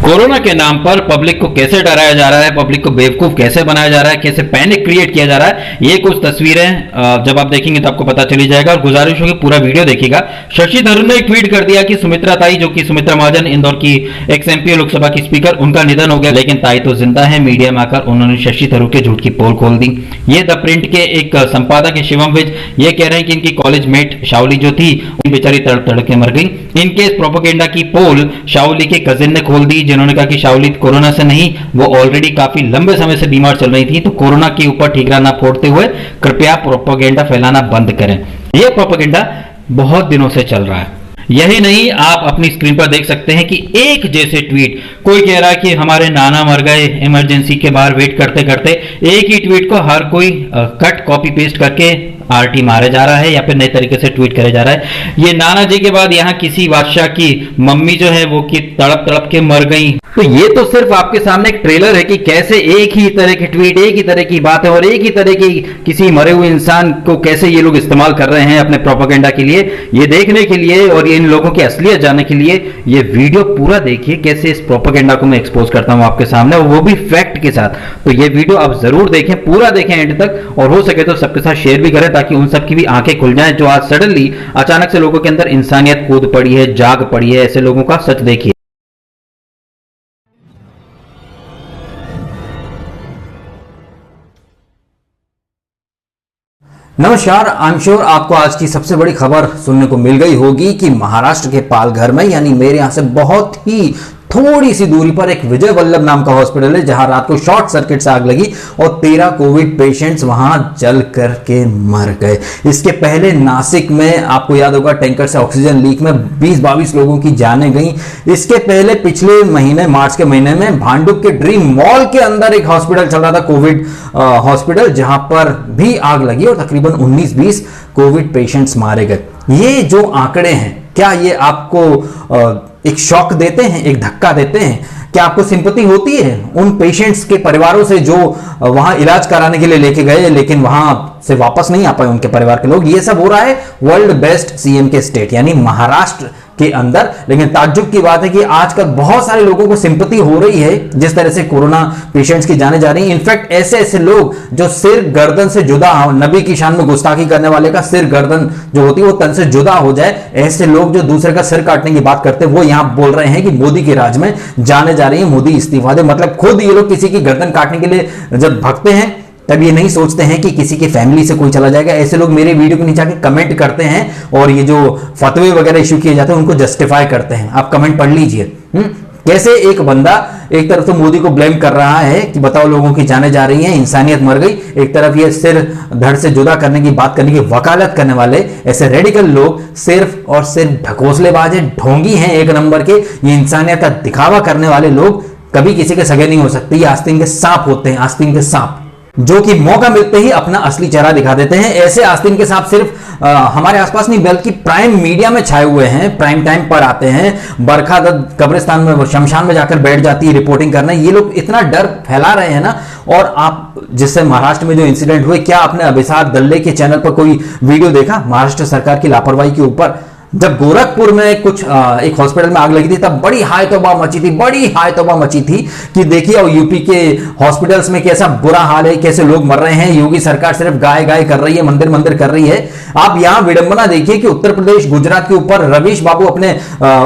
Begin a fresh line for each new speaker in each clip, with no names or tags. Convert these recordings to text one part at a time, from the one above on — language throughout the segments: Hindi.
कोरोना के नाम पर पब्लिक को कैसे डराया जा रहा है, पब्लिक को बेवकूफ कैसे बनाया जा रहा है, कैसे पैनिक क्रिएट किया जा रहा है, ये कुछ तस्वीरें जब आप देखेंगे तो आपको पता चली जाएगा। और गुजारिश होगी पूरा वीडियो देखिएगा। शशि थरूर ने एक ट्वीट कर दिया कि सुमित्रा ताई, जो कि सुमित्रा महाजन इंदौर की एक्स एमपी लोकसभा की स्पीकर, उनका निधन हो गया, लेकिन ताई तो जिंदा है। मीडिया में आकर उन्होंने शशि थरूर के झूठ की पोल खोल दी। ये द प्रिंट के एक संपादक है शिवम विज, ये कह रहे हैं कि इनकी कॉलेज मेट शाओली जो थी, बेचारी तड़प तड़प के मर गई। इनके इस प्रोपेगेंडा की पोल शाओली के कजिन ने खोल दी, जिन्होंने कहा कि शाओली कोरोना से नहीं, वो ऑलरेडी काफी लंबे समय से बीमार चल रही थी, तो कोरोना के ऊपर ठीकरा ना फोड़ते हुए कृपया प्रोपेगेंडा फैलाना बंद करें। यह प्रोपेगेंडा बहुत दिनों से चल रहा है। यही नहीं, आप अपनी स्क्रीन पर देख सकते हैं कि एक जैसे ट्वीट, कोई कह रहा है कि हमारे नाना मर गए इमरजेंसी के बाहर वेट करते करते, एक ही ट्वीट को हर कोई कट कॉपी पेस्ट करके आरटी मारे जा रहा है या फिर नए तरीके से ट्वीट करे जा रहा है। ये नाना जी के बाद यहाँ किसी बादशाह की मम्मी जो है वो कि तड़प तड़प के मर गई। तो ये तो सिर्फ आपके सामने एक ट्रेलर है कि कैसे एक ही तरह के ट्वीट, एक ही तरह की बातें और एक ही तरह की किसी मरे हुए इंसान को कैसे ये लोग इस्तेमाल कर रहे हैं अपने प्रोपेगेंडा के लिए। ये देखने के लिए और इन लोगों की असलियत जानने के लिए ये वीडियो पूरा देखिए, कैसे इस प्रोपेगेंडा को मैं एक्सपोज करता हूं आपके सामने, और वो भी फैक्ट के साथ। तो ये वीडियो आप जरूर देखें, पूरा देखें एंड तक, और हो सके तो सबके साथ शेयर भी करें ताकि उन सबकी भी आंखें खुल जाएं जो आज सडनली अचानक से लोगों के अंदर इंसानियत कूद पड़ी है, जाग पड़ी है। ऐसे लोगों का सच देखिए।
नमस्कार, आई एम श्योर आपको आज की सबसे बड़ी खबर सुनने को मिल गई होगी कि महाराष्ट्र के पालघर में, यानी मेरे यहां से बहुत ही थोड़ी सी दूरी पर एक विजय वल्लभ नाम का हॉस्पिटल है, जहां रात को शॉर्ट सर्किट से आग लगी और 13 कोविड पेशेंट्स वहां जल करके मर गए। इसके पहले नासिक में आपको याद होगा टैंकर से ऑक्सीजन लीक में 20-22 लोगों की जानें गई। इसके पहले पिछले महीने, मार्च के महीने में भांडुप के ड्रीम मॉल के अंदर एक हॉस्पिटल चल रहा था, कोविड हॉस्पिटल, जहां पर भी आग लगी और तकरीबन 19-20 कोविड पेशेंट्स मारे गए। ये जो आंकड़े हैं, क्या ये आपको एक शॉक देते हैं, एक धक्का देते हैं? क्या आपको सिंपैथी होती है उन पेशेंट्स के परिवारों से जो वहां इलाज कराने के लिए लेके गए लेकिन वहां से वापस नहीं आ पाए उनके परिवार के लोग? ये सब हो रहा है वर्ल्ड बेस्ट सीएम के स्टेट यानी महाराष्ट्र के अंदर। लेकिन ताज्जुब की बात है कि आजकल बहुत सारे लोगों को सिंपैथी हो रही है जिस तरह से कोरोना पेशेंट्स की जाने जा रही है। इनफैक्ट ऐसे ऐसे लोग जो सिर गर्दन से जुदा, नबी की शान में गुस्ताखी करने वाले का सिर गर्दन जो होती है वो तन से जुदा हो जाए, ऐसे लोग जो दूसरे का सिर काटने की बात करते हैं वो यहां बोल रहे हैं कि मोदी के राज में जाने जा रही है, मोदी इस्तीफा दे। मतलब खुद ये लोग किसी की गर्दन काटने के लिए जब भगते हैं तब ये नहीं सोचते हैं कि किसी की फैमिली से कोई चला जाएगा। ऐसे लोग मेरे वीडियो के नीचे आके कमेंट करते हैं और ये जो फतवे वगैरह इशू किए जाते हैं उनको जस्टिफाई करते हैं। आप कमेंट पढ़ लीजिए कैसे एक बंदा एक तरफ तो मोदी को ब्लेम कर रहा है कि बताओ लोगों की जाने जा रही हैं, इंसानियत मर गई, एक तरफ ये सिर धड़ से जुदा करने की बात करने की वकालत करने वाले ऐसे रेडिकल लोग सिर्फ और सिर्फ ढकोसलेबाज हैं, ढोंगी हैं एक नंबर के। ये इंसानियत का दिखावा करने वाले लोग कभी किसी के सगे नहीं हो सकते। ये आस्तीन के सांप होते हैं, आस्तीन के सांप जो कि मौका मिलते ही अपना असली चेहरा दिखा देते हैं। ऐसे आस्तीन के सांप सिर्फ हमारे आसपास नहीं बल्कि प्राइम मीडिया में छाए हुए हैं, प्राइम टाइम पर आते हैं। बरखा दत्त कब्रिस्तान में, शमशान में जाकर बैठ जाती है रिपोर्टिंग करने। ये लोग इतना डर फैला रहे हैं ना। और आप जिससे महाराष्ट्र में जो इंसिडेंट हुए, क्या आपने अभिषेक दल्ले के चैनल पर कोई वीडियो देखा महाराष्ट्र सरकार की लापरवाही के ऊपर? जब गोरखपुर में कुछ एक हॉस्पिटल में आग लगी थी तब बड़ी हाय तौबा मची थी, बड़ी हाय तौबा मची थी कि देखिए और यूपी के हॉस्पिटल्स में कैसा बुरा हाल है, कैसे लोग मर रहे हैं। योगी सरकार सिर्फ गाय गाय कर रही है, मंदिर मंदिर कर रही है। आप यहां विडंबना देखिए कि उत्तर प्रदेश, गुजरात के ऊपर रवीश बाबू अपने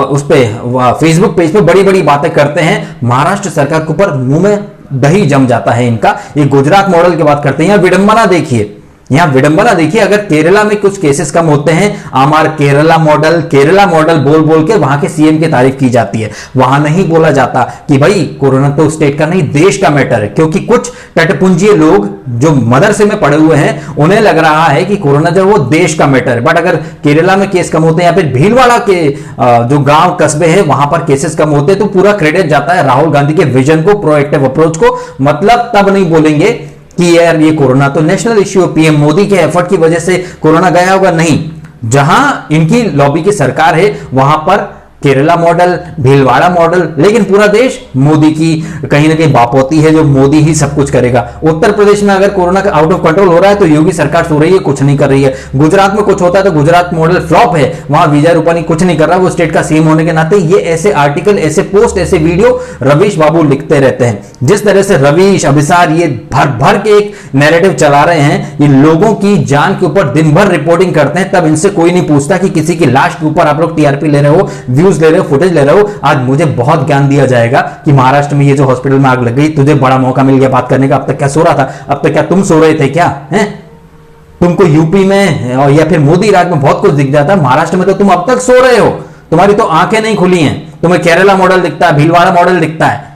उस पे फेसबुक पेज पे बड़ी बड़ी बातें करते हैं। महाराष्ट्र सरकार के ऊपर मुंह में दही जम जाता है इनका। ये गुजरात मॉडल की बात करते हैं। यहां विडंबना देखिए, यहां विडंबना देखिए। अगर केरला में कुछ केसेस कम होते हैं, आमार केरला मॉडल बोल बोल के वहां के सीएम की तारीफ की जाती है। वहां नहीं बोला जाता कि भाई कोरोना तो स्टेट का नहीं देश का मैटर है, क्योंकि कुछ टटपुंजिए लोग जो मदरसे में पड़े हुए हैं उन्हें लग रहा है कि कोरोना जो वो देश का मैटर है। बट अगर केरला में केस कम होते हैं या फिर भीलवाड़ा के जो गांव कस्बे हैं वहां पर केसेस कम होते हैं तो पूरा क्रेडिट जाता है राहुल गांधी के विजन को, प्रोएक्टिव अप्रोच को। मतलब तब नहीं बोलेंगे कि यार ये कोरोना तो नेशनल इश्यू है, पीएम मोदी के एफर्ट की वजह से कोरोना गया होगा। नहीं, जहां इनकी लॉबी की सरकार है वहां पर केरला मॉडल, भीलवाड़ा मॉडल, लेकिन पूरा देश मोदी की कहीं ना कहीं बापोती है, जो मोदी ही सब कुछ करेगा। उत्तर प्रदेश में अगर कोरोना का आउट ऑफ कंट्रोल हो रहा है तो योगी सरकार सो रही है, कुछ नहीं कर रही है। गुजरात में कुछ होता है तो गुजरात मॉडल फ्लॉप है, वहां विजय रूपानी कुछ नहीं कर रहा, वो स्टेट का सीएम होने के नाते। ये ऐसे आर्टिकल, ऐसे पोस्ट, ऐसे वीडियो रवीश बाबू लिखते रहते हैं। जिस तरह से रवीश, अभिसार ये भर भर के एक नैरेटिव चला रहे हैं, ये लोगों की जान के ऊपर दिन भर रिपोर्टिंग करते हैं, तब इनसे कोई नहीं पूछता कि किसी की लाश के ऊपर आप लोग टीआरपी ले रहे हो, व्यूज ले रहे हो, फुटेज ले रहे हो। आज मुझे बहुत ज्ञान दिया जाएगा कि महाराष्ट्र में ये जो हॉस्पिटल में आग लग गई, तुझे बड़ा मौका मिल गया बात करने का। अब तक क्या सो रहा था? अब तक क्या तुम सो रहे थे क्या? हैं? तुमको यूपी में और या फिर मोदी राज में बहुत कुछ दिख जाता, महाराष्ट्र में तो तुम अब तक सो रहे हो, तुम्हारी तो आंखें नहीं खुली हैं। तुम्हें केरला मॉडल दिखता है, भीलवाड़ा मॉडल दिखता है,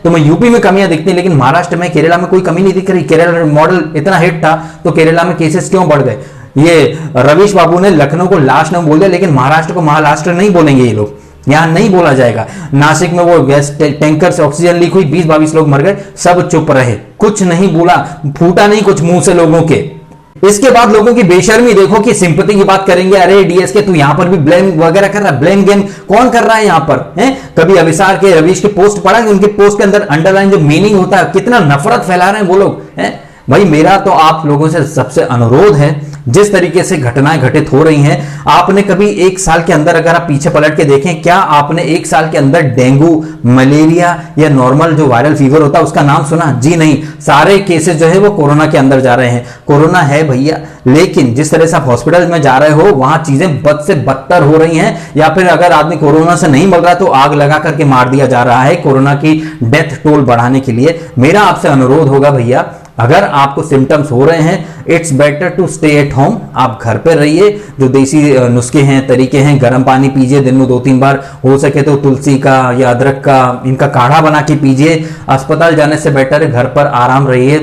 तुम्हें यूपी में कमियां दिखती हैं, लेकिन महाराष्ट्र में, केरला में कोई कमी नहीं दिख रही। केरला मॉडल इतना हिट था तो केरला में केसेस क्यों बढ़ गए? ये रवीश बाबू ने लखनऊ को लाश न बोल दिया, लेकिन महाराष्ट्र को महाराष्ट्र नहीं बोलेंगे ये लोग, यहां नहीं बोला जाएगा। नासिक में वो गैस टैंकर से ऑक्सीजन लीक हुई, 20-22 लोग मर गए, सब चुप रहे, कुछ नहीं बोला, फूटा नहीं कुछ मुंह से लोगों के। इसके बाद लोगों की बेशर्मी देखो कि सिंपैथी की बात करेंगे, अरे डीएसके तू यहां पर भी ब्लेम वगैरह कर रहा है। ब्लेम गेम कौन कर रहा है यहां पर? कभी अभिसार के, रवीश के पोस्ट पढ़ा कि उनके पोस्ट के अंदर अंडरलाइन जो मीनिंग होता है, कितना नफरत फैला रहे हैं वो लोग। भाई मेरा तो आप लोगों से सबसे अनुरोध है, जिस तरीके से घटनाएं घटित हो रही हैं, आपने कभी एक साल के अंदर अगर आप पीछे पलट के देखें, क्या आपने एक साल के अंदर डेंगू, मलेरिया या नॉर्मल जो वायरल फीवर होता है उसका नाम सुना? जी नहीं। सारे केसेस जो है वो कोरोना के अंदर जा रहे हैं। कोरोना है भैया, लेकिन जिस तरह से आप हॉस्पिटल में जा रहे हो वहां चीजें बद से बदतर हो रही हैं, या फिर अगर आदमी कोरोना से नहीं मर रहा तो आग लगा करके मार दिया जा रहा है कोरोना की डेथ टोल बढ़ाने के लिए। मेरा आपसे अनुरोध होगा भैया, अगर आपको सिम्टम्स हो रहे हैं, it's better to stay at home. आप घर पे रहिए, जो देसी नुस्खे हैं, तरीके हैं, गर्म पानी पीजिए दिन में 2-3 बार, हो सके तो तुलसी का या अदरक का इनका काढ़ा बना के पीजिए। अस्पताल जाने से बेटर है घर पर आराम रहिए।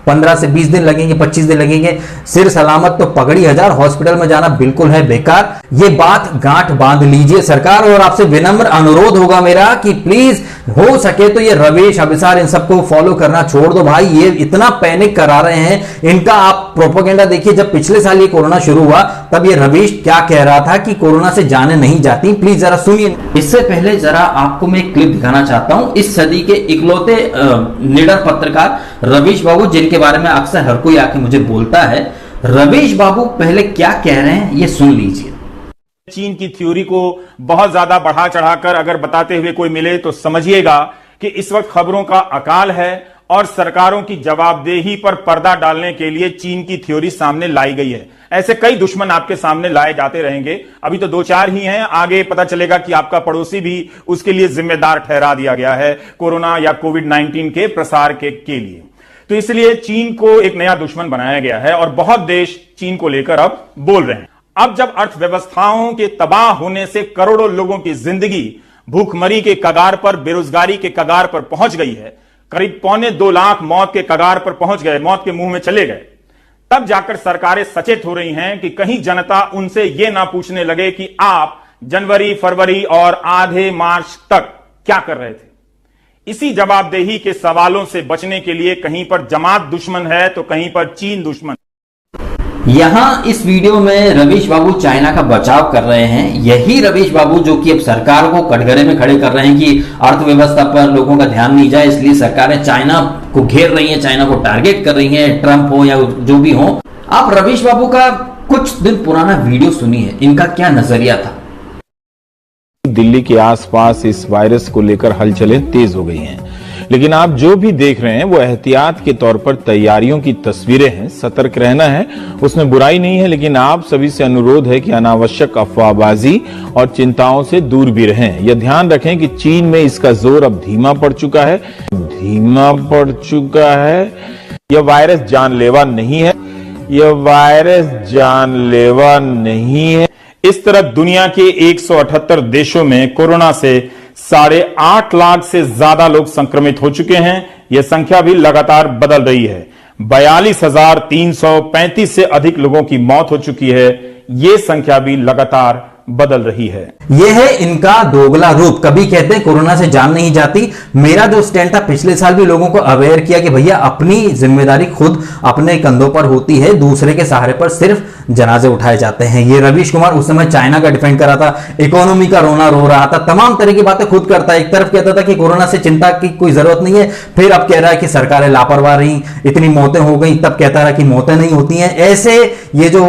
15 से 20 दिन लगेंगे, 25 दिन लगेंगे, सिर सलामत तो पगड़ी हजार। हॉस्पिटल में जाना बिल्कुल है बेकार। ये बात गांठ बांध लीजिए सरकार, और आपसे विनम्र अनुरोध होगा मेरा कि प्लीज हो सके तो ये रवीश, अभिसार, इन सबको फॉलो करना छोड़ दो भाई। ये इतना पैनिक करा रहे हैं, इनका आप प्रोपेगेंडा देखिए। जब पिछले साल ये कोरोना शुरू हुआ तब ये रवीश क्या कह रहा था कि कोरोना से जाने नहीं जाती। प्लीज जरा सुनिए। इससे पहले जरा आपको मैं एक क्लिप दिखाना चाहता हूं, इस सदी के इकलौते निडर पत्रकार रवीश बाबू, जिनके बारे में अक्सर हर कोई आके मुझे बोलता है। रवीश बाबू पहले क्या कह रहे हैं ये सुन लीजिए।
चीन की थ्योरी को बहुत ज्यादा बढ़ा चढ़ाकर अगर बताते हुए कोई मिले तो समझिएगा कि इस वक्त खबरों का अकाल है और सरकारों की जवाबदेही पर पर्दा डालने के लिए चीन की थ्योरी सामने लाई गई है। ऐसे कई दुश्मन आपके सामने लाए जाते रहेंगे, अभी तो 2-4 ही हैं, आगे पता चलेगा कि आपका पड़ोसी भी उसके लिए जिम्मेदार ठहरा दिया गया है कोरोना या कोविड-19 के प्रसार के लिए। तो इसलिए चीन को एक नया दुश्मन बनाया गया है और बहुत देश चीन को लेकर अब बोल रहे हैं। अब जब अर्थव्यवस्थाओं के तबाह होने से करोड़ों लोगों की जिंदगी भूखमरी के कगार पर, बेरोजगारी के कगार पर पहुंच गई है, करीब 2.25 लाख मौत के कगार पर पहुंच गए, मौत के मुंह में चले गए, तब जाकर सरकारें सचेत हो रही हैं कि कहीं जनता उनसे यह ना पूछने लगे कि आप जनवरी, फरवरी और आधे मार्च तक क्या कर रहे थे। इसी जवाबदेही के सवालों से बचने के लिए कहीं पर जमात दुश्मन है तो कहीं पर चीन दुश्मन।
यहां इस वीडियो में रवीश बाबू चाइना का बचाव कर रहे हैं। यही रवीश बाबू जो कि अब सरकार को कटघरे में खड़े कर रहे हैं कि अर्थव्यवस्था पर लोगों का ध्यान नहीं जाए, इसलिए सरकारें चाइना को घेर रही हैं, चाइना को टारगेट कर रही हैं, ट्रंप हो या जो भी हो। आप रवीश बाबू का कुछ दिन पुराना वीडियो सुनिए, इनका क्या नजरिया था।
दिल्ली के आसपास इस वायरस को लेकर हलचलें तेज हो गई हैं, लेकिन आप जो भी देख रहे हैं वो एहतियात के तौर पर तैयारियों की तस्वीरें हैं। सतर्क रहना है, उसमें बुराई नहीं है, लेकिन आप सभी से अनुरोध है कि अनावश्यक अफवाहबाजी और चिंताओं से दूर भी रहें। यह ध्यान रखें कि चीन में इसका जोर अब धीमा पड़ चुका है। यह वायरस जानलेवा नहीं है, यह वायरस जानलेवा नहीं है। इस तरह दुनिया के 178 देशों में कोरोना से 8.5 लाख से ज्यादा लोग संक्रमित हो चुके हैं। यह संख्या भी लगातार बदल रही है। 42,335 से अधिक लोगों की मौत हो चुकी है। यह संख्या भी लगातार
बदल रही है।
यह है इनका दोगला रूप। कभी कहते हैं कोरोना से जान नहीं जाती। मेरा जो स्टैंड था पिछले साल भी लोगों को अवेयर किया कि भैया अपनी जिम्मेदारी खुद अपने कंधों पर होती है, दूसरे के सहारे पर सिर्फ जनाजे उठाए जाते हैं। ये रवीश कुमार उस समय चाइना का डिफेंड कर रहा था, इकोनॉमी का रोना रो रहा था, तमाम तरह की बातें खुद करता है। एक तरफ कहता था कि कोरोना से चिंता की कोई जरूरत नहीं है, फिर अब कह रहा है कि सरकारें लापरवाह रही, इतनी मौतें हो गई, तब कहता रहा कि मौतें नहीं होती हैं। ऐसे ये जो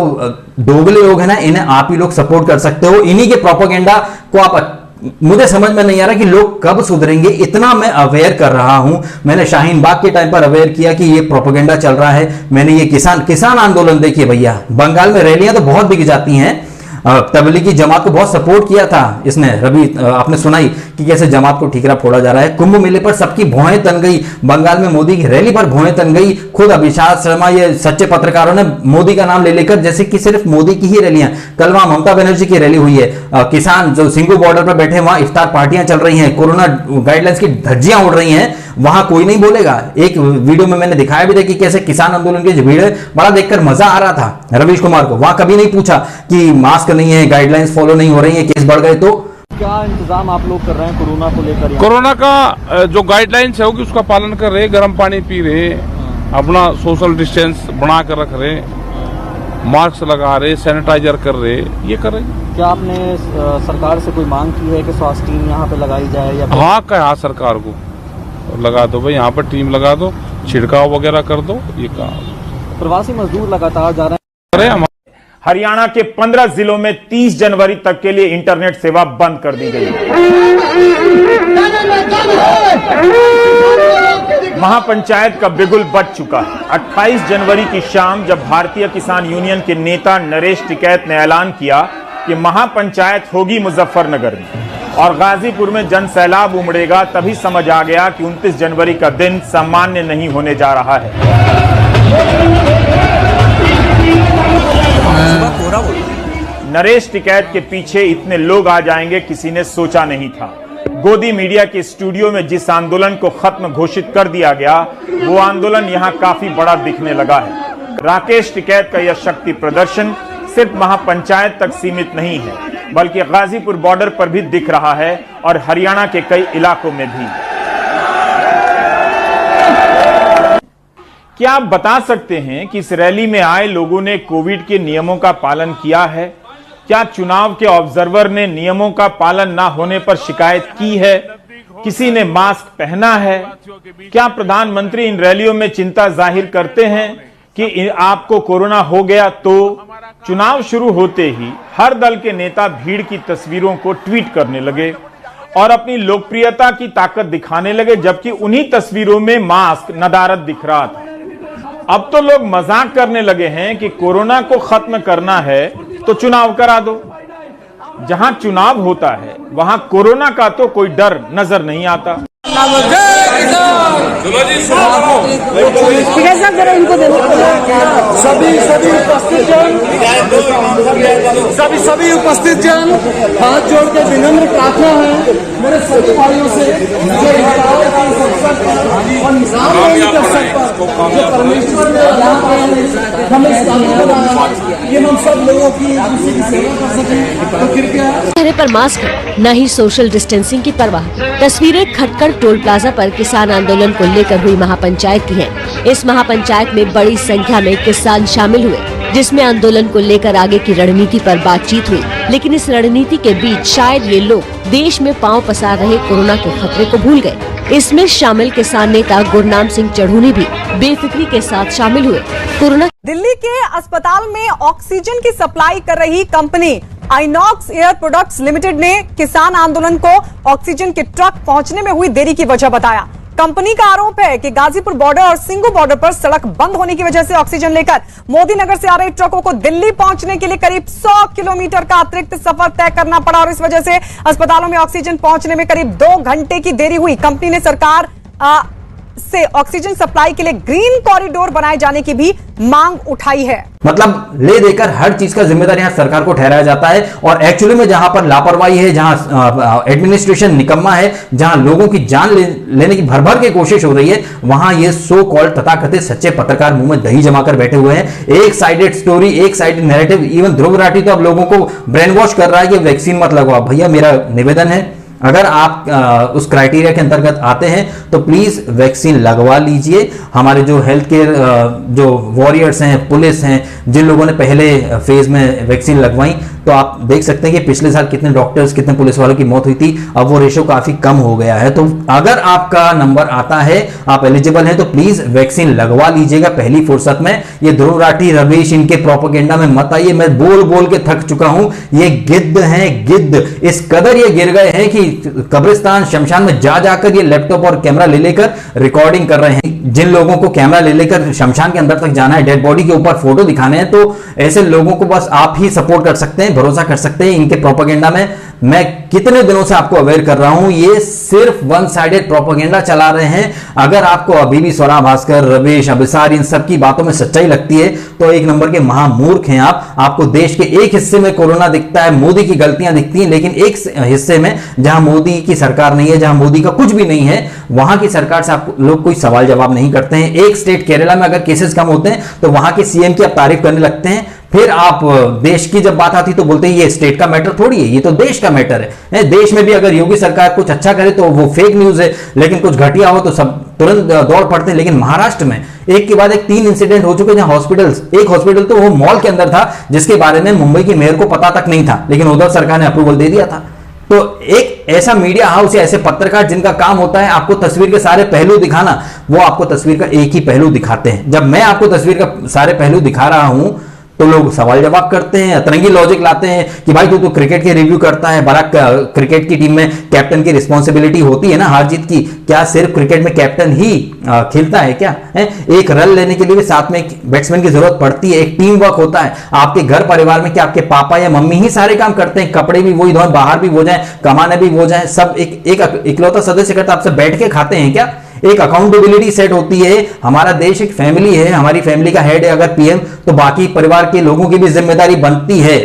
दोगले लोग हैं ना, इन्हें आप ही लोग सपोर्ट कर सकते हो। इन्हीं के प्रोपेगेंडा को आप, मुझे समझ में नहीं आ रहा कि लोग कब सुधरेंगे। इतना मैं अवेयर कर रहा हूं, मैंने शाहीन बाग के टाइम पर अवेयर किया कि ये प्रोपेगेंडा चल रहा है। मैंने ये किसान आंदोलन देखिए भैया, बंगाल में रैलियां तो बहुत बिक जाती हैं। तबलीगी जमात को बहुत सपोर्ट किया था इसने। रवि आपने सुनाई कि कैसे जमात को ठीकरा फोड़ा जा रहा है। कुंभ मेले पर सबकी भौहें तन गई, बंगाल में मोदी की रैली पर भौहें तन गई। खुद अभिषेक शर्मा, ये सच्चे पत्रकारों ने मोदी का नाम ले लेकर, जैसे कि सिर्फ मोदी की ही रैलियां, कल वहां ममता बनर्जी की रैली हुई है। किसान जो सिंगू बॉर्डर पर बैठे, वहां इफ्तार पार्टियां चल रही हैं, कोरोना गाइडलाइंस की धज्जियां उड़ रही हैं, वहां कोई नहीं बोलेगा। एक वीडियो में मैंने दिखाया भी था कि कैसे किसान आंदोलन की भीड़ है, बड़ा देखकर मजा आ रहा था रवीश कुमार को। वहां कभी नहीं पूछा कि मास्क नहीं है, गाइडलाइंस फॉलो नहीं हो रही है, केस बढ़ गए। तो
क्या इंतजाम आप लोग कर रहे हैं कोरोना को लेकर?
कोरोना का जो गाइडलाइंस है होगी उसका पालन कर रहे, गर्म पानी पी रहे, अपना सोशल डिस्टेंस बना कर रख रहे, मास्क लगा रहे, सैनिटाइजर कर रहे, ये कर रहे।
क्या आपने सरकार से कोई मांग की है कि स्वास्थ्य टीम यहाँ पे लगाई जाए? या
हाँ, कहा सरकार को लगा दो भाई, यहाँ पर टीम लगा दो, छिड़काव वगैरह कर दो। ये काम
प्रवासी मजदूर लगातार जा रहे
हैं।
हरियाणा के 15 जिलों में 30 जनवरी तक के लिए इंटरनेट सेवा बंद कर दी गई। महापंचायत का बिगुल बज चुका है। 28 जनवरी की शाम जब भारतीय किसान यूनियन के नेता नरेश टिकैत ने ऐलान किया कि महापंचायत होगी मुजफ्फरनगर में और गाजीपुर में जन सैलाब उमड़ेगा, तभी समझ आ गया कि 29 जनवरी का दिन सामान्य नहीं होने जा रहा है। नरेश टिकैत के पीछे इतने लोग आ जाएंगे किसी ने सोचा नहीं था। गोदी मीडिया के स्टूडियो में जिस आंदोलन को खत्म घोषित कर दिया गया, वो आंदोलन यहां काफी बड़ा दिखने लगा है। राकेश टिकैत का यह शक्ति प्रदर्शन सिर्फ महापंचायत तक सीमित नहीं है, बल्कि गाजीपुर बॉर्डर पर भी दिख रहा है और हरियाणा के कई इलाकों में भी। क्या आप बता सकते हैं कि इस रैली में आए लोगों ने कोविड के नियमों का पालन किया है? क्या चुनाव के ऑब्जर्वर ने नियमों का पालन ना होने पर शिकायत की है? किसी ने मास्क पहना है? क्या प्रधानमंत्री इन रैलियों में चिंता जाहिर करते हैं कि आपको कोरोना हो गया तो? चुनाव शुरू होते ही हर दल के नेता भीड़ की तस्वीरों को ट्वीट करने लगे और अपनी लोकप्रियता की ताकत दिखाने लगे, जबकि उन्हीं तस्वीरों में मास्क नदारद दिख रहा था। अब तो लोग मजाक करने लगे हैं कि कोरोना को खत्म करना है तो चुनाव करा दो। जहां चुनाव होता है वहां कोरोना का तो कोई डर नजर नहीं आता।
सभी उपस्थित जन हाथ जोड़ के विनम्र प्रार्थना है मेरे सभी भाइयों से, और निजाम नहीं कर सकता जो परमेश्वर ने हमें ये हम सब लोगों की सेवा कर सकें, तो कृपया
चेहरे पर मास्क, न ही सोशल डिस्टेंसिंग की परवाह। तस्वीरें खटकर टोल प्लाजा पर किसान आंदोलन को लेकर हुई महापंचायत की हैं। इस महापंचायत में बड़ी संख्या में किसान शामिल हुए, जिसमें आंदोलन को लेकर आगे की रणनीति पर बातचीत हुई। लेकिन इस रणनीति के बीच शायद ये लोग देश में पांव पसार रहे कोरोना के खतरे को भूल गए। इसमें शामिल किसान नेता गुरनाम सिंह चढ़ूनी भी बेफिक्री के साथ शामिल हुए। कोरोना
दिल्ली के अस्पताल में ऑक्सीजन की सप्लाई कर रही company INOX air products limited ने किसान आंदोलन को ऑक्सीजन के ट्रक पहुंचने में हुई देरी की वजह बताया। कंपनी का आरोप है कि गाजीपुर बॉर्डर और सिंगू बॉर्डर पर सड़क बंद होने की वजह से ऑक्सीजन लेकर मोदी नगर से आ रहे ट्रकों को दिल्ली पहुंचने के लिए करीब 100 किलोमीटर का अतिरिक्त सफर तय करना पड़ा और इस वजह से अस्पतालों में ऑक्सीजन पहुंचने में करीब 2 घंटे की देरी हुई। कंपनी ने सरकार से ऑक्सीजन सप्लाई के लिए ग्रीन कॉरिडोर बनाए जाने की भी मांग उठाई है।
मतलब ले देकर हर चीज का जिम्मेदार यहां सरकार को ठहराया जाता है और एक्चुअली में जहां पर लापरवाही है, जहां एडमिनिस्ट्रेशन निकम्मा है, जहां लोगों की जान लेने की भर भर के कोशिश हो रही है, वहां ये सो कॉल्ड तथाकथित सच्चे पत्रकार मुंह में दही जमाकर बैठे हुए हैं। एक साइडेड स्टोरी, एक sided narrative. Even Dhruv Rathee तो अब लोगों को ब्रेन वॉश कर रहा है कि वैक्सीन मत लगवाओ। भैया मेरा निवेदन है, अगर आप उस क्राइटेरिया के अंतर्गत आते हैं तो प्लीज वैक्सीन लगवा लीजिए। हमारे जो हेल्थ केयर जो वॉरियर्स हैं, पुलिस हैं, जिन लोगों ने पहले फेज में वैक्सीन लगवाई, तो आप देख सकते हैं कि पिछले साल कितने डॉक्टर्स, कितने पुलिस वालों की मौत हुई थी। अब वो रेशो काफी कम हो गया है। तो अगर आपका नंबर आता है, आप एलिजिबल हैं, तो प्लीज वैक्सीन लगवा लीजिएगा पहली फुर्सत में। ये ध्रुव राठी, रवीश, इनके प्रोपेगेंडा में मत आइए। मैं बोल बोल के थक चुका हूं। ये गिद्ध हैं, गिद्ध। इस कदर ये गिर गए हैं कि कब्रिस्तान, शमशान में जा जाकर ये लैपटॉप और कैमरा ले लेकर रिकॉर्डिंग कर रहे हैं। जिन लोगों को कैमरा ले लेकर शमशान के अंदर तक जाना है, डेड बॉडी के ऊपर फोटो दिखाने हैं, तो ऐसे लोगों को बस आप ही सपोर्ट कर सकते हैं, भरोसा कर सकते हैं इनके प्रोपेगेंडा में। मैं कितने दिनों से आपको अवेयर कर रहा हूं, ये सिर्फ वन साइडेड प्रोपेगेंडा चला रहे हैं। अगर आपको अभी भी स्वरा भास्कर, रवीश, अभिसार, इन सब की बातों में सच्चाई लगती है तो एक नंबर के महामूर्ख हैं आप। आपको देश के एक हिस्से में कोरोना दिखता है, मोदी की गलतियां दिखती हैं, लेकिन एक हिस्से में जहां मोदी की सरकार नहीं है, जहां मोदी का कुछ भी नहीं है, वहां की सरकार से आप लोग कोई सवाल जवाब नहीं करते हैं। एक स्टेट केरला में अगर केसेस कम होते हैं तो वहां के सीएम की आप तारीफ करने लगते हैं। फिर आप देश की जब बात आती तो बोलते हैं ये स्टेट का मैटर थोड़ी है, ये तो देश का मैटर है। देश में भी अगर योगी सरकार कुछ अच्छा करे तो वो फेक न्यूज है, लेकिन कुछ घटिया हो तो सब तुरंत दौड़ पड़ते हैं। लेकिन महाराष्ट्र में एक के बाद एक 3 इंसिडेंट हो चुके, जहां हॉस्पिटल्स, एक हॉस्पिटल तो वो मॉल के अंदर था जिसके बारे में मुंबई की मेयर को पता तक नहीं था, लेकिन उद्धव सरकार ने अप्रूवल दे दिया था। तो एक ऐसा मीडिया हाउस या ऐसे पत्रकार जिनका काम होता है आपको तस्वीर के सारे पहलू दिखाना, वो आपको तस्वीर का एक ही पहलू दिखाते हैं। जब मैं आपको तस्वीर का सारे पहलू दिखा रहा हूं तो लोग सवाल जवाब करते हैं, अतरंगी लॉजिक लाते हैं कि भाई तू तो क्रिकेट के रिव्यू करता है, बड़ा क्रिकेट की टीम में कैप्टन की रिस्पॉन्सिबिलिटी होती है ना हार जीत की। क्या सिर्फ क्रिकेट में कैप्टन ही खेलता है क्या है? एक रन लेने के लिए भी साथ में एक बैट्समैन की जरूरत पड़ती है, एक टीम वर्क होता है। आपके घर परिवार में क्या आपके पापा या मम्मी ही सारे काम करते हैं? कपड़े भी वही धोए, बाहर भी वो जाए, कमाने भी वो जाए, सब एक इकलौता सदस्य करता, आपसे बैठ के खाते हैं क्या? एक अकाउंटेबिलिटी सेट होती है। हमारा देश एक फैमिली है, हमारी फैमिली का हेड है अगर पीएम, तो बाकी परिवार के लोगों की भी जिम्मेदारी बनती है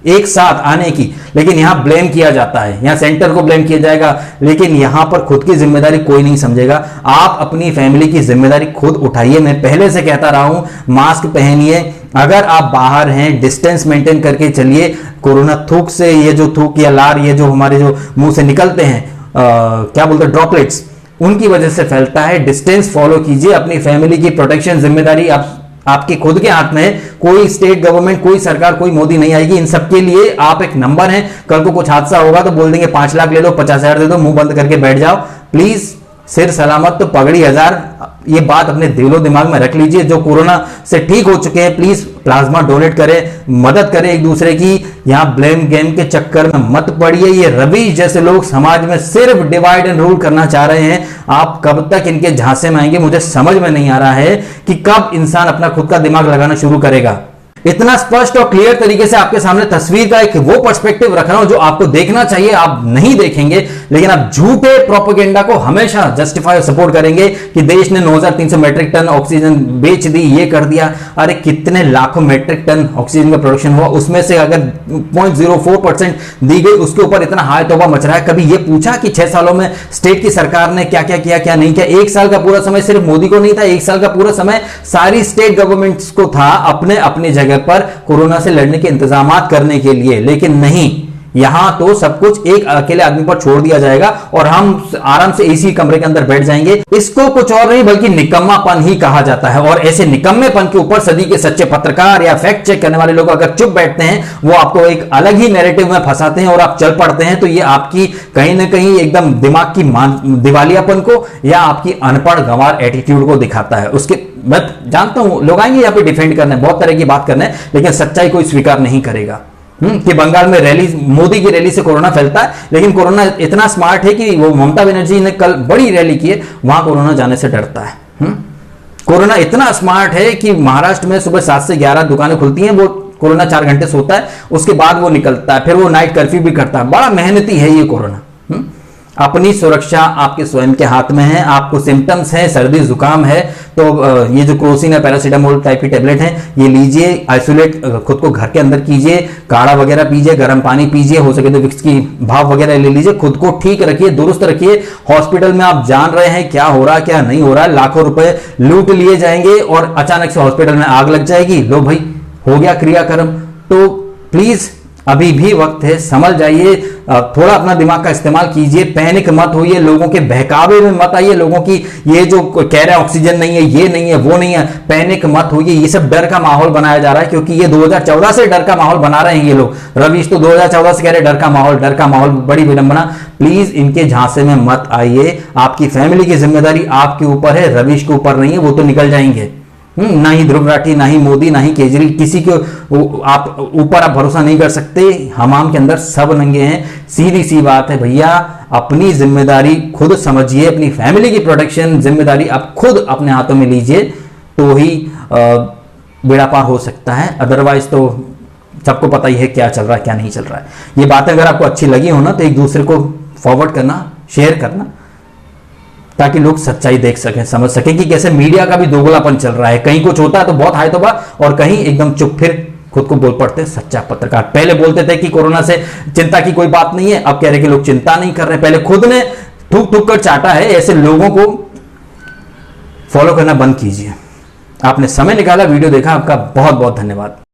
एक साथ आने की। लेकिन यहां ब्लेम किया जाता है, यहां सेंटर को ब्लेम किया जाएगा, लेकिन यहां पर खुद की जिम्मेदारी कोई नहीं समझेगा। आप अपनी फैमिली की जिम्मेदारी खुद उठाइए। मैं पहले से कहता रहा हूं, मास्क पहनिए, अगर आप बाहर हैं डिस्टेंस मेंटेन करके चलिए। कोरोना थूक से, ये जो थूक या लार, ये जो हमारे जो मुंह से निकलते हैं, क्या बोलते हैं, ड्रॉपलेट्स, उनकी वजह से फैलता है। डिस्टेंस फॉलो कीजिए। अपनी फैमिली की प्रोटेक्शन जिम्मेदारी आपके खुद के हाथ में है। कोई स्टेट गवर्नमेंट, कोई सरकार, कोई मोदी नहीं आएगी। इन सबके लिए आप एक नंबर हैं। कल को कुछ हादसा होगा तो बोल देंगे 5 लाख ले लो, 50,000 दे दो, मुंह बंद करके बैठ जाओ। प्लीज सिर सलामत तो पगड़ी 1000, ये बात अपने दिलो दिमाग में रख लीजिए। जो कोरोना से ठीक हो चुके हैं प्लीज प्लाज्मा डोनेट करें, मदद करें एक दूसरे की। यहां ब्लेम गेम के चक्कर में मत पड़िए। ये रवीश जैसे लोग समाज में सिर्फ डिवाइड एंड रूल करना चाह रहे हैं। आप कब तक इनके झांसे में आएंगे मुझे समझ में नहीं आ रहा है कि कब इंसान अपना खुद का दिमाग लगाना शुरू करेगा। इतना स्पष्ट और क्लियर तरीके से आपके सामने तस्वीर का एक वो पर्सपेक्टिव रख रहा हूं जो आपको देखना चाहिए, आप नहीं देखेंगे, लेकिन आप झूठे प्रोपेगेंडा को हमेशा जस्टिफाई और सपोर्ट करेंगे कि देश ने 9300 मेट्रिक टन ऑक्सीजन बेच दी, ये कर दिया। अरे कितने लाखों मेट्रिक टन ऑक्सीजन का प्रोडक्शन हुआ, उसमें से अगर 0.04% दी गई, उसके ऊपर इतना हाय तौबा मच रहा है। कभी ये पूछा कि 6 सालों में स्टेट की सरकार ने क्या क्या किया, क्या नहीं किया? 1 साल का पूरा समय सिर्फ मोदी को नहीं था, 1 साल का पूरा समय सारी स्टेट गवर्नमेंट्स को था अपने अपनी जगह पर कोरोना से लड़ने के इंतजामात करने के लिए। लेकिन नहीं, यहां तो सब कुछ एक अकेले आदमी पर छोड़ दिया जाएगा और हम आराम से एसी कमरे के अंदर बैठ जाएंगे। इसको कुछ और नहीं बल्कि निकम्मापन ही कहा जाता है। और ऐसे निकम्मेपन के ऊपर सदी के सच्चे पत्रकार या फैक्ट चेक करने वाले लोग अगर चुप बैठते हैं, वो आपको एक अलग ही नैरेटिव में फंसाते हैं और आप चल पड़ते हैं, तो ये आपकी कहीं ना कहीं एकदम दिमाग की दिवालियापन को या आपकी अनपढ़ गंवार एटीट्यूड को दिखाता है। उसके मैं जानता हूं लोग आएंगे यहाँ पे डिफेंड करने, बहुत तरह की बात करने, लेकिन सच्चाई कोई स्वीकार नहीं करेगा। कि बंगाल में रैली, मोदी की रैली से कोरोना फैलता है, लेकिन कोरोना इतना स्मार्ट है कि वो ममता बनर्जी ने कल बड़ी रैली की है, वहां कोरोना जाने से डरता है। कोरोना इतना स्मार्ट है कि महाराष्ट्र में सुबह 7 से 11 दुकानें खुलती हैं, वो कोरोना 4 घंटे सोता है, उसके बाद वो निकलता है, फिर वो नाइट कर्फ्यू भी करता है। बड़ा मेहनती है ये कोरोना। अपनी सुरक्षा आपके स्वयं के हाथ में है। आपको सिम्टम्स है, सर्दी जुकाम है, तो ये जो क्रोसिन या पैरासीटामोल टाइप की टेबलेट है ये लीजिए, आइसोलेट खुद को घर के अंदर कीजिए, काढ़ा वगैरह पीजिए, गर्म पानी पीजिए, हो सके तो विक्स की भाप वगैरह ले लीजिए, खुद को ठीक रखिए, दुरुस्त रखिए। हॉस्पिटल में आप जान रहे हैं क्या हो रहा है क्या नहीं हो रहा है, लाखों रुपए लूट लिए जाएंगे और अचानक से हॉस्पिटल में आग लग जाएगी, लो भाई हो गया क्रियाक्रम। तो प्लीज अभी भी वक्त है, समझ जाइए, थोड़ा अपना दिमाग का इस्तेमाल कीजिए, पैनिक मत होइए, लोगों के बहकावे में मत आइए, लोगों की ये जो कह रहे हैं ऑक्सीजन नहीं है, ये नहीं है, वो नहीं है, पैनिक मत होइए। ये सब डर का माहौल बनाया जा रहा है, क्योंकि ये 2014 से डर का माहौल बना रहे हैं ये लोग। रवीश तो 2014 से कह रहे डर का माहौल, बड़ी विडंबना। प्लीज इनके झांसे में मत आइए, आपकी फैमिली की जिम्मेदारी आपके ऊपर है, रवीश के ऊपर नहीं है, वो तो निकल जाएंगे। ना ही ध्रुव राठी, ना ही मोदी, ना ही केजरी, किसी के आप ऊपर आप भरोसा नहीं कर सकते। हमाम के अंदर सब नंगे हैं, सीधी सी बात है भैया। अपनी जिम्मेदारी खुद समझिए, अपनी फैमिली की प्रोटेक्शन जिम्मेदारी आप खुद अपने हाथों में लीजिए, तो ही बेड़ा पार हो सकता है। अदरवाइज तो सबको पता ही है क्या चल रहा है क्या नहीं चल रहा है। ये बातें अगर आपको अच्छी लगी हो ना तो एक दूसरे को फॉरवर्ड करना, शेयर करना, ताकि लोग सच्चाई देख सकें, समझ सकें कि कैसे मीडिया का भी दोगलापन चल रहा है। कहीं कुछ होता है तो बहुत हाय तौबा, और कहीं एकदम चुप, फिर खुद को बोल पड़ते हैं सच्चा पत्रकार। पहले बोलते थे कि कोरोना से चिंता की कोई बात नहीं है, अब कह रहे कि लोग चिंता नहीं कर रहे। पहले खुद ने थूक थूक कर चाटा है। ऐसे लोगों को फॉलो करना बंद कीजिए। आपने समय निकाला, वीडियो देखा, आपका बहुत बहुत धन्यवाद।